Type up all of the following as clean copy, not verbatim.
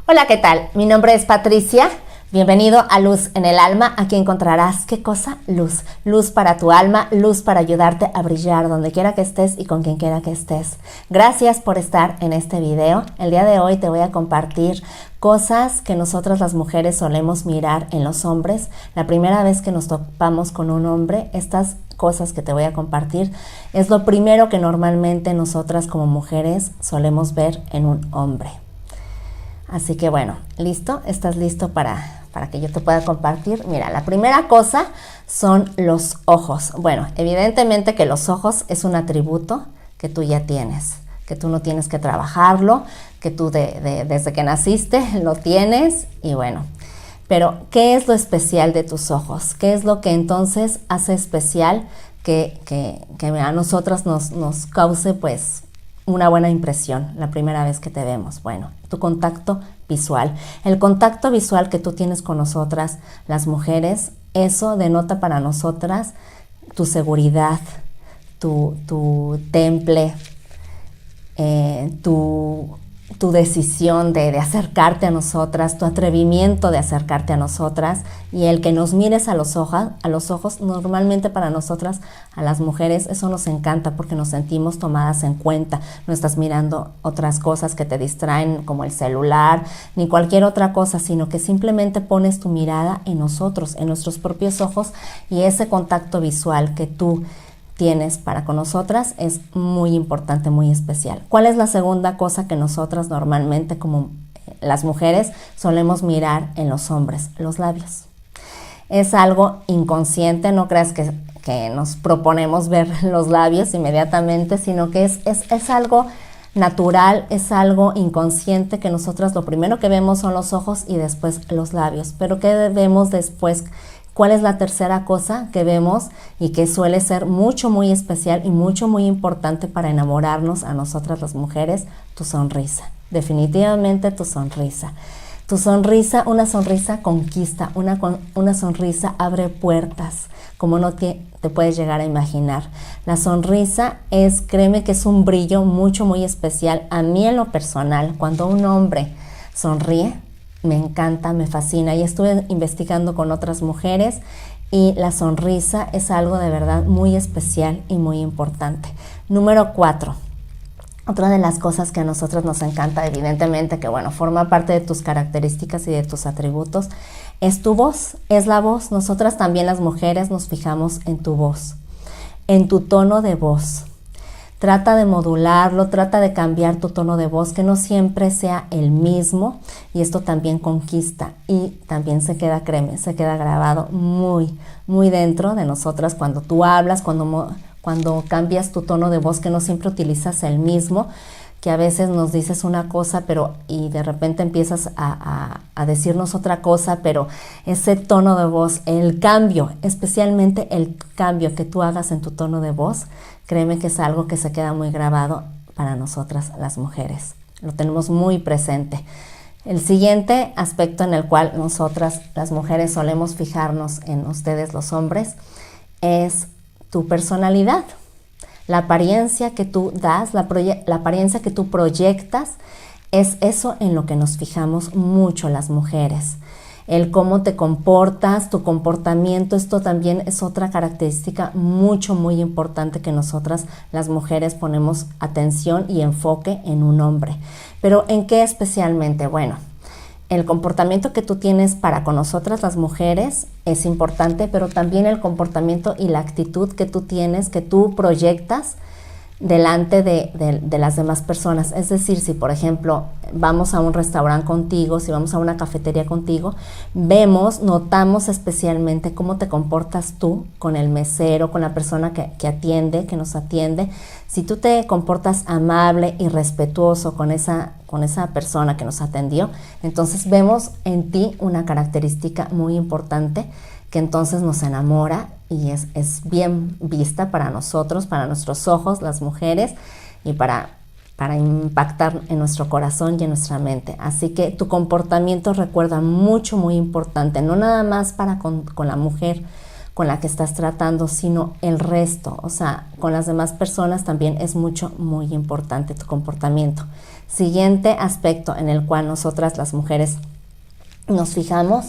Hola, ¿qué tal? Mi nombre es Patricia. Bienvenido a Luz en el Alma. Aquí encontrarás, ¿qué cosa? Luz. Luz para tu alma, luz para ayudarte a brillar donde quiera que estés y con quien quiera que estés. Gracias por estar en este video. El día de hoy te voy a compartir cosas que nosotras las mujeres solemos mirar en los hombres. La primera vez que nos topamos con un hombre, estas cosas que te voy a compartir es lo primero que normalmente nosotras como mujeres solemos ver en un hombre. Así que bueno, ¿listo? ¿Estás listo para que yo te pueda compartir? Mira, la primera cosa son los ojos. Bueno, evidentemente que los ojos es un atributo que tú ya tienes, que tú no tienes que trabajarlo, que tú desde que naciste lo tienes y bueno. Pero, ¿qué es lo especial de tus ojos? ¿Qué es lo que entonces hace especial que a nosotras nos cause pues una buena impresión la primera vez que te vemos? Bueno, tu contacto visual. El contacto visual que tú tienes con nosotras, las mujeres, eso denota para nosotras tu seguridad, tu temple, tu decisión de acercarte a nosotras, tu atrevimiento de acercarte a nosotras y el que nos mires a los ojos, normalmente para nosotras, a las mujeres, eso nos encanta porque nos sentimos tomadas en cuenta. No estás mirando otras cosas que te distraen como el celular ni cualquier otra cosa, sino que simplemente pones tu mirada en nosotros, en nuestros propios ojos, y ese contacto visual que tú tienes para con nosotras es muy importante, muy especial. ¿Cuál es la segunda cosa que nosotras normalmente como las mujeres solemos mirar en los hombres? Los labios. Es algo inconsciente, no creas que nos proponemos ver los labios inmediatamente, sino que es algo natural, es algo inconsciente que nosotras lo primero que vemos son los ojos y después los labios. Pero ¿qué vemos después? ¿Cuál es la tercera cosa que vemos y que suele ser muy especial y muy importante para enamorarnos a nosotras las mujeres? Tu sonrisa. Definitivamente tu sonrisa. Tu sonrisa, una sonrisa conquista, una sonrisa abre puertas, como no te puedes llegar a imaginar. La sonrisa créeme que es un brillo muy especial. A mí en lo personal, cuando un hombre sonríe, me encanta, me fascina, y estuve investigando con otras mujeres y la sonrisa es algo de verdad muy especial y muy importante. Número 4. Otra de las cosas que a nosotros nos encanta, evidentemente que bueno, forma parte de tus características y de tus atributos, es tu voz, es la voz. Nosotras también las mujeres nos fijamos en tu voz, en tu tono de voz. Trata de modularlo, trata de cambiar tu tono de voz, que no siempre sea el mismo, y esto también conquista y también se queda grabado muy dentro de nosotras cuando tú hablas, cuando cambias tu tono de voz, que no siempre utilizas el mismo, que a veces nos dices una cosa y de repente empiezas a decirnos otra cosa, pero ese tono de voz, el cambio, especialmente el cambio que tú hagas en tu tono de voz, créeme que es algo que se queda muy grabado para nosotras las mujeres. Lo tenemos muy presente. El siguiente aspecto en el cual nosotras las mujeres solemos fijarnos en ustedes los hombres es tu personalidad. La apariencia que tú das, la apariencia que tú proyectas, es eso en lo que nos fijamos mucho las mujeres. El cómo te comportas, tu comportamiento, esto también es otra característica muy importante que nosotras las mujeres ponemos atención y enfoque en un hombre. ¿Pero en qué especialmente? Bueno, el comportamiento que tú tienes para con nosotras las mujeres es importante, pero también el comportamiento y la actitud que tú tienes, que tú proyectas delante de las demás personas. Es decir, si por ejemplo vamos a un restaurante contigo, si vamos a una cafetería contigo, notamos especialmente cómo te comportas tú con el mesero, con la persona que nos atiende. Si tú te comportas amable y respetuoso con esa persona que nos atendió, entonces vemos en ti una característica muy importante que entonces nos enamora y es bien vista para nosotros, para nuestros ojos, las mujeres, y para impactar en nuestro corazón y en nuestra mente. Así que tu comportamiento recuerda muy importante, no nada más con la mujer con la que estás tratando, sino el resto, o sea, con las demás personas también es muy importante tu comportamiento. Siguiente aspecto en el cual nosotras las mujeres nos fijamos.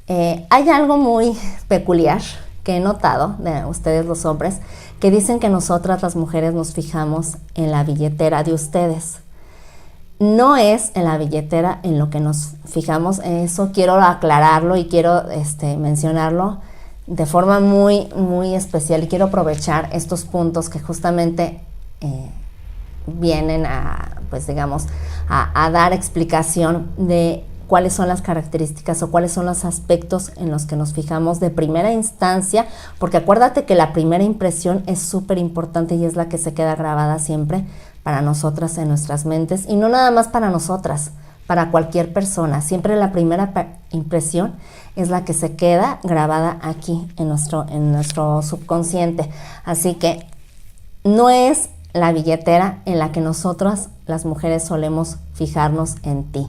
Hay algo muy peculiar que he notado de ustedes los hombres, que dicen que nosotras las mujeres nos fijamos en la billetera de ustedes. No es en la billetera en lo que nos fijamos, eso quiero aclararlo y quiero mencionarlo de forma muy, muy especial, y quiero aprovechar estos puntos que justamente vienen a, pues digamos, a dar explicación de cuáles son las características o cuáles son los aspectos en los que nos fijamos de primera instancia, porque acuérdate que la primera impresión es súper importante y es la que se queda grabada siempre para nosotras en nuestras mentes, y no nada más para nosotras, para cualquier persona. Siempre la primera impresión es la que se queda grabada aquí en nuestro subconsciente. Así que no es la billetera en la que nosotras las mujeres solemos fijarnos en ti,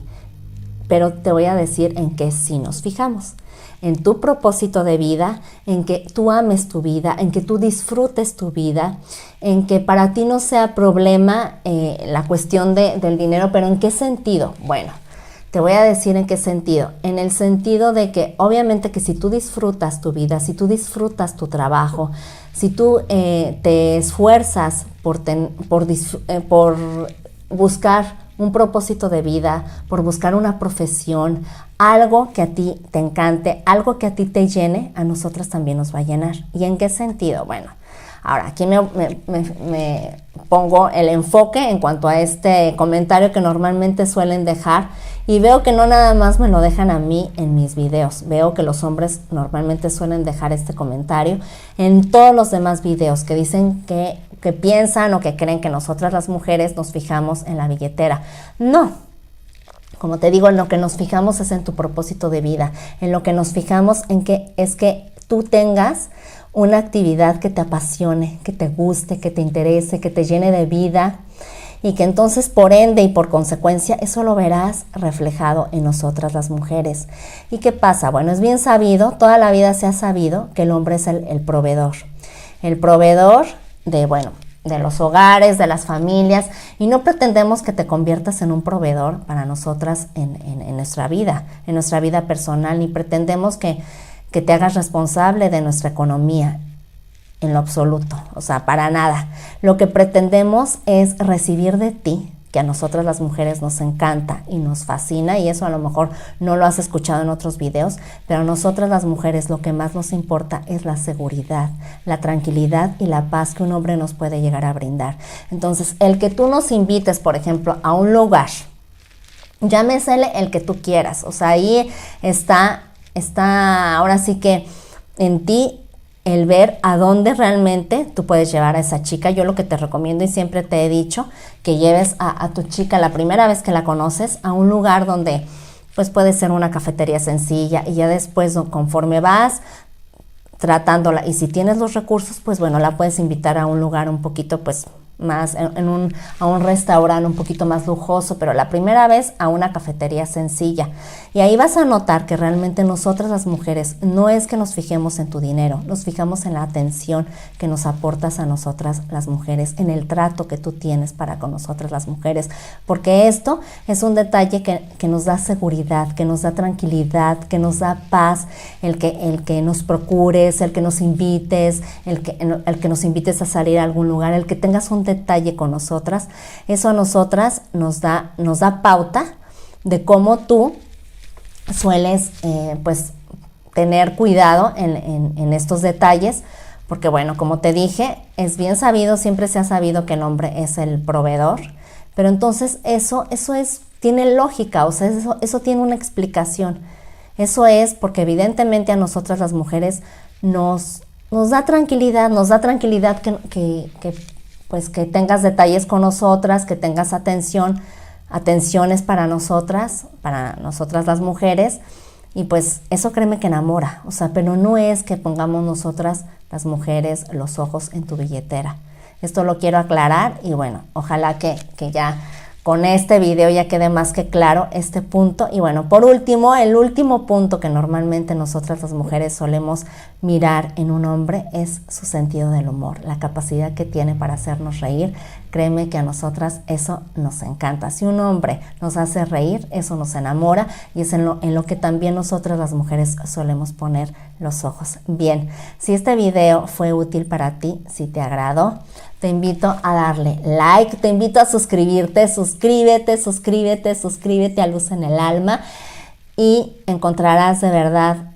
pero te voy a decir en qué sí nos fijamos. En tu propósito de vida, en que tú ames tu vida, en que tú disfrutes tu vida, en que para ti no sea problema la cuestión del dinero. ¿Pero en qué sentido? Bueno, te voy a decir en qué sentido. En el sentido de que obviamente que si tú disfrutas tu vida, si tú disfrutas tu trabajo, si tú te esfuerzas por buscar un propósito de vida, por buscar una profesión, algo que a ti te encante, algo que a ti te llene, a nosotras también nos va a llenar. ¿Y en qué sentido? Bueno, ahora aquí me pongo el enfoque en cuanto a este comentario que normalmente suelen dejar, y veo que no nada más me lo dejan a mí en mis videos, veo que los hombres normalmente suelen dejar este comentario en todos los demás videos, que dicen que piensan o que creen que nosotras las mujeres nos fijamos en la billetera. No, como te digo, en lo que nos fijamos es en tu propósito de vida, en lo que nos fijamos en que es que tú tengas una actividad que te apasione, que te guste, que te interese, que te llene de vida, y que entonces por ende y por consecuencia eso lo verás reflejado en nosotras las mujeres. ¿Y qué pasa? Bueno, es bien sabido, toda la vida se ha sabido que el hombre es el proveedor. El proveedor de los hogares, de las familias, y no pretendemos que te conviertas en un proveedor para nosotras en nuestra vida personal, ni pretendemos que te hagas responsable de nuestra economía en lo absoluto, o sea, para nada. Lo que pretendemos es recibir de ti, que a nosotras las mujeres nos encanta y nos fascina, y eso a lo mejor no lo has escuchado en otros videos, pero a nosotras las mujeres lo que más nos importa es la seguridad, la tranquilidad y la paz que un hombre nos puede llegar a brindar. Entonces, el que tú nos invites, por ejemplo, a un lugar, llámesele el que tú quieras, o sea, ahí está ahora sí que en ti el ver a dónde realmente tú puedes llevar a esa chica. Yo lo que te recomiendo, y siempre te he dicho, que lleves a tu chica la primera vez que la conoces a un lugar donde pues puede ser una cafetería sencilla, y ya después conforme vas tratándola, y si tienes los recursos, pues bueno, la puedes invitar a un lugar un poquito pues más, a un restaurante un poquito más lujoso, pero la primera vez a una cafetería sencilla. Y ahí vas a notar que realmente nosotras las mujeres no es que nos fijemos en tu dinero, nos fijamos en la atención que nos aportas a nosotras las mujeres, en el trato que tú tienes para con nosotras las mujeres, porque esto es un detalle que nos da seguridad, que nos da tranquilidad, que nos da paz, el que nos procures, el que nos invites, el que nos invites a salir a algún lugar, el que tengas un detalle con nosotras. Eso a nosotras nos da pauta de cómo tú sueles pues tener cuidado en estos detalles, porque bueno, como te dije, es bien sabido, siempre se ha sabido que el hombre es el proveedor, pero entonces eso tiene lógica, o sea, eso tiene una explicación. Eso es porque evidentemente a nosotras las mujeres nos da tranquilidad, que tengas detalles con nosotras, que tengas atenciones para nosotras las mujeres, y pues eso créeme que enamora, o sea, pero no es que pongamos nosotras las mujeres los ojos en tu billetera. Esto lo quiero aclarar, y bueno, ojalá que ya con este video ya quede más que claro este punto. Y bueno, por último, el último punto que normalmente nosotras las mujeres solemos mirar en un hombre es su sentido del humor, la capacidad que tiene para hacernos reír, créeme que a nosotras eso nos encanta. Si un hombre nos hace reír, eso nos enamora y es en lo que también nosotras las mujeres solemos poner los ojos. Bien, si este video fue útil para ti, si te agradó, te invito a darle like, te invito a suscribirte, suscríbete a Luz en el Alma y encontrarás de verdad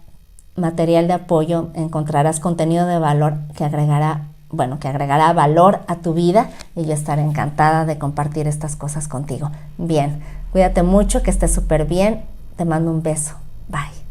material de apoyo, encontrarás contenido de valor que agregará valor a tu vida y yo estaré encantada de compartir estas cosas contigo. Bien, cuídate mucho, que estés súper bien, te mando un beso, bye.